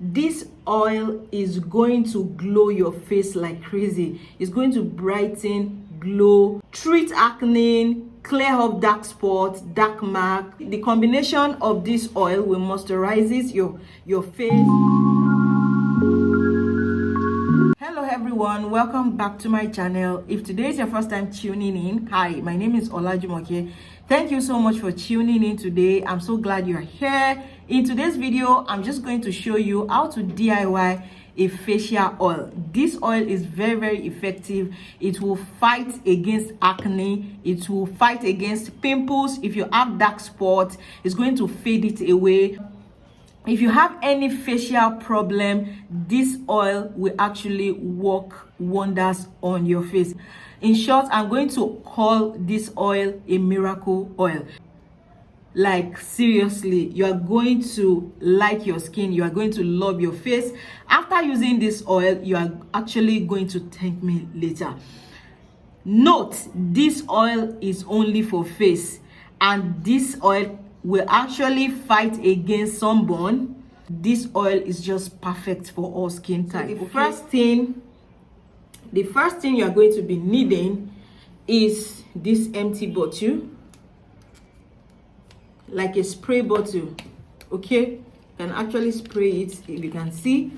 This oil is going to glow your face like crazy. It's going to brighten, glow, treat acne, clear up dark spots, dark mark. The combination of this oil will moisturize your face. Hello everyone, welcome back to my channel. If today is your first time tuning in, hi, my name is Olajumoke. Thank you so much for tuning in today. I'm so glad you're here. In today's video, I'm just going to show you how to DIY a facial oil. This oil is very effective. It will fight against acne. It will fight against pimples. If you have dark spots, it's going to fade it away. If you have any facial problem, this oil will actually work wonders on your face. In short, I'm going to call this oil a miracle oil. Like seriously, you are going to like your skin, you are going to love your face. After using this oil, you are actually going to thank me later. Note, this oil is only for face, and this oil will actually fight against sunburn. This oil is just perfect for all skin types. So the first thing you are going to be needing is this empty bottle, like a spray bottle. Okay, you can actually spray it. If you can see,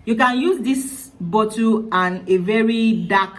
you can use this bottle and a very dark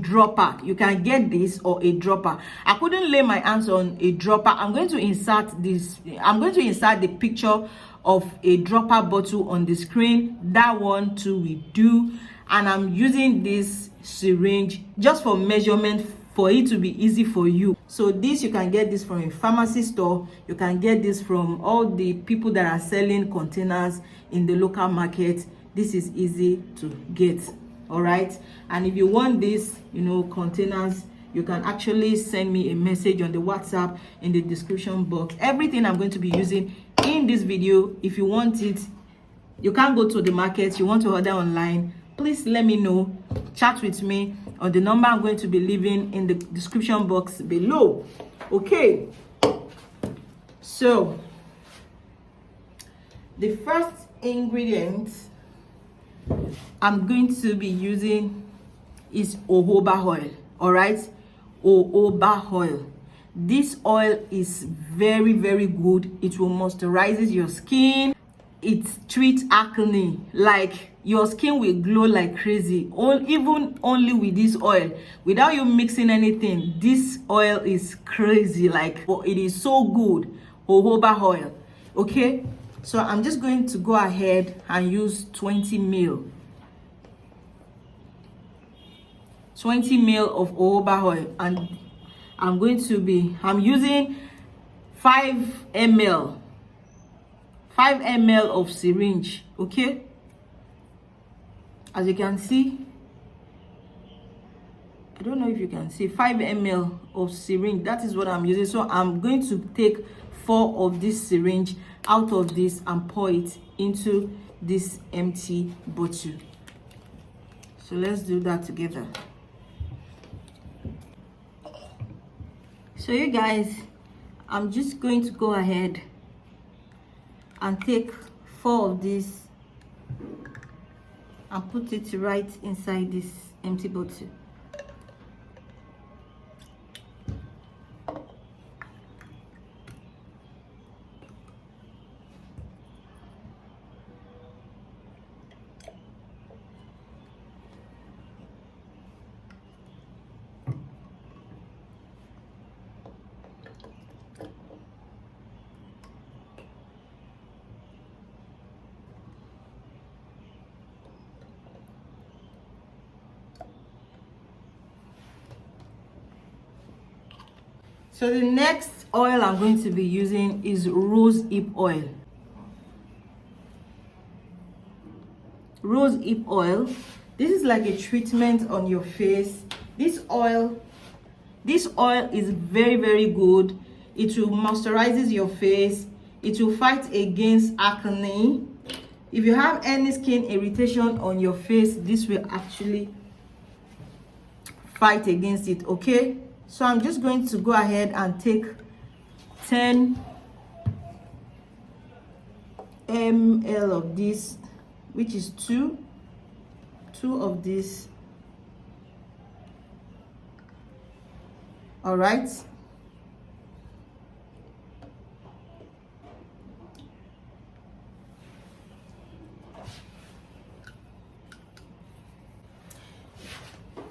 dropper. You can get this or a dropper. I couldn't lay my hands on a dropper. I'm going to insert the picture of a dropper bottle on the screen. That one too we do. And I'm using this syringe just for measurement, for it to be easy for you. So this, you can get this from a pharmacy store. You can get this from all the people that are selling containers in the local market. This is easy to get. All right, and if you want this, containers, you can actually send me a message on the WhatsApp in the description box. Everything I'm going to be using in this video, if you want it, you can't go to the market, you want to order online, please let me know. Chat with me on the number I'm going to be leaving in the description box below. Okay, so the first ingredient I'm going to be using is jojoba oil. All right, jojoba oil. This oil is very good. It will moisturize your skin. It treats acne. Like, your skin will glow like crazy, even only with this oil, without you mixing anything. This oil is crazy, like, it is so good. Jojoba oil. Okay, so I'm just going to go ahead and use 20 ml. 20 ml of jojoba oil, and I'm using 5 ml of syringe. Okay, as you can see, I don't know if you can see, 5 ml of syringe. That is what I'm using. So I'm going to take 4 of this syringe out of this and pour it into this empty bottle. So let's do that together. So you guys, I'm just going to go ahead and take 4 of these and put it right inside this empty bottle. So the next oil I'm going to be using is rosehip oil. Rosehip oil. This is like a treatment on your face. This oil is very good. It will moisturize your face. It will fight against acne. If you have any skin irritation on your face, this will actually fight against it. Okay, so I'm just going to go ahead and take 10 ml of this which is two of these. All right,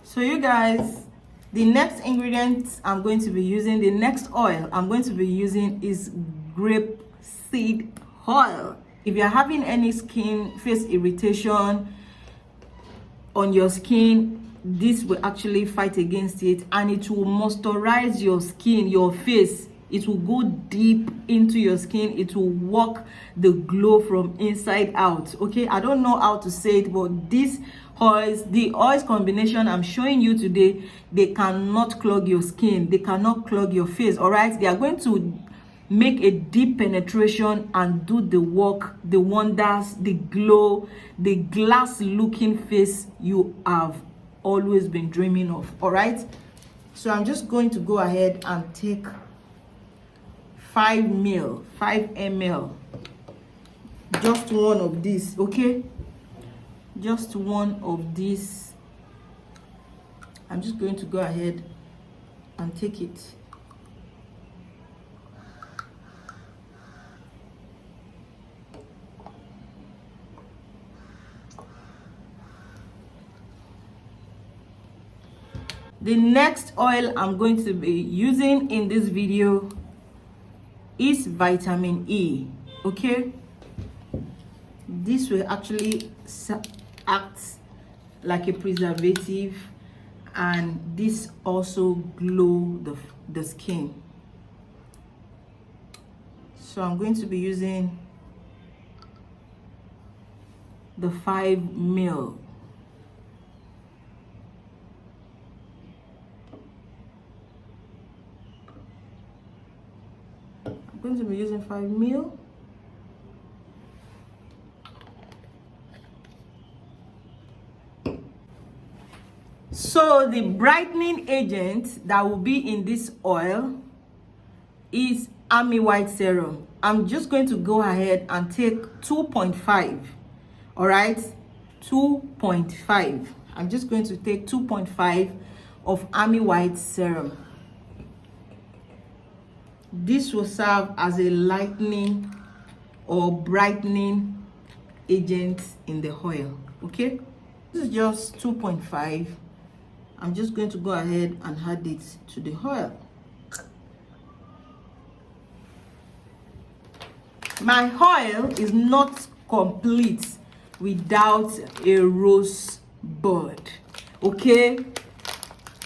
so you guys, the next ingredient I'm going to be using, the next oil I'm going to be using is grape seed oil. If you're having any face irritation on your skin, this will actually fight against it, and it will moisturize your skin, your face. It will go deep into your skin. It will work the glow from inside out. Okay, I don't know how to say it, but these oils, the oils combination I'm showing you today, they cannot clog your skin, they cannot clog your face. All right, they are going to make a deep penetration and do the work, the wonders, the glow, the glass looking face you have always been dreaming of. All right, so I'm just going to go ahead and take 5 ml, just one of these. Okay, just one of these. I'm just going to go ahead and take it. The next oil I'm going to be using in this video is vitamin E. Okay, this will actually act like a preservative, and this also glow the skin. So I'm going to be using the 5 ml. Going to be using 5 ml. So the brightening agent that will be in this oil is army white serum. I'm just going to go ahead and take 2.5. all right, 2.5. I'm just going to take 2.5 of army white serum. This will serve as a lightening or brightening agent in the oil. Okay, this is just 2.5. I'm just going to go ahead and add it to the oil. My oil is not complete without a rose bud. Okay,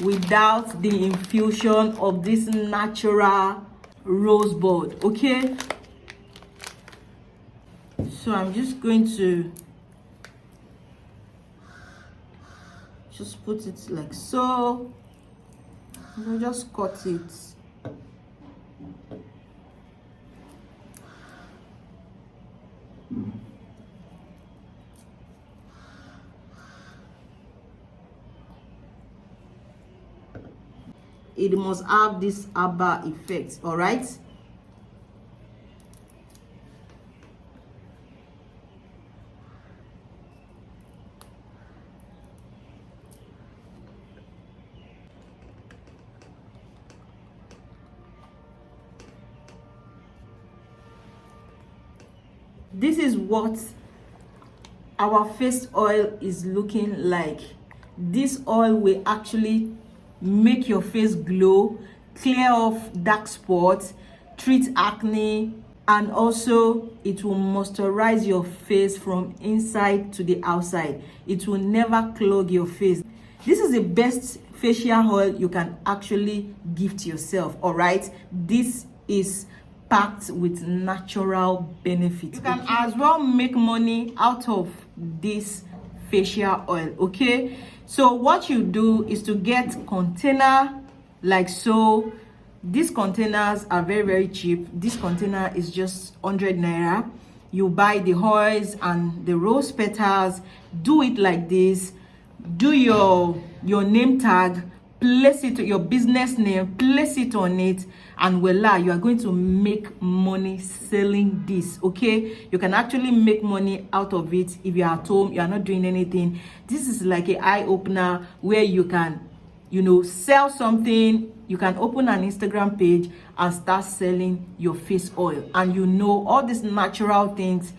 without the infusion of this natural rosebud. Okay, so I'm just going to just put it like so. I'll just cut it. It must have this herbal effect. All right, this is what our face oil is looking like. This oil will actually make your face glow, clear off dark spots, treat acne, and also it will moisturize your face from inside to the outside. It will never clog your face. This is the best facial oil you can actually gift yourself. All right, this is packed with natural benefits. You can as well make money out of this facial oil. Okay, so what you do is to get container like so. These containers are very cheap. This container is just 100 naira. You buy the oils and the rose petals, do it like this, do your name tag, place it, your business name, place it on it, and voila, you are going to make money selling this. Okay, you can actually make money out of it. If you're at home, you are not doing anything, this is like an eye-opener where you can, you know, sell something. You can open an Instagram page and start selling your face oil. And you know, all these natural things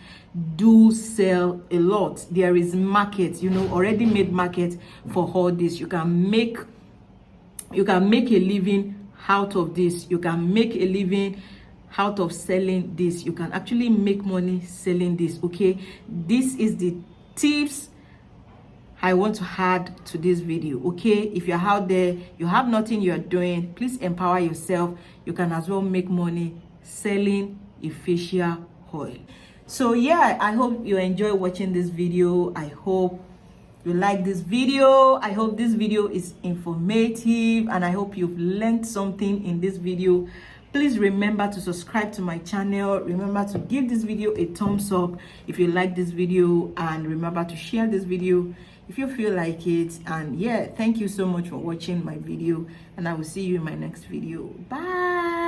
do sell a lot. There is market, you know, already made market for all this. You can make a living out of this. You can make a living out of selling this. You can actually make money selling this. Okay, this is the tips I want to add to this video. Okay, if you're out there, you have nothing you're doing, please empower yourself. You can as well make money selling a facial oil. So yeah, I hope you enjoy watching this video. I hope you like this video. I hope this video is informative, and I hope you've learned something in this video. Please remember to subscribe to my channel. Remember to give this video a thumbs up if you like this video, and remember to share this video if you feel like it. And yeah, thank you so much for watching my video, and I will see you in my next video. Bye.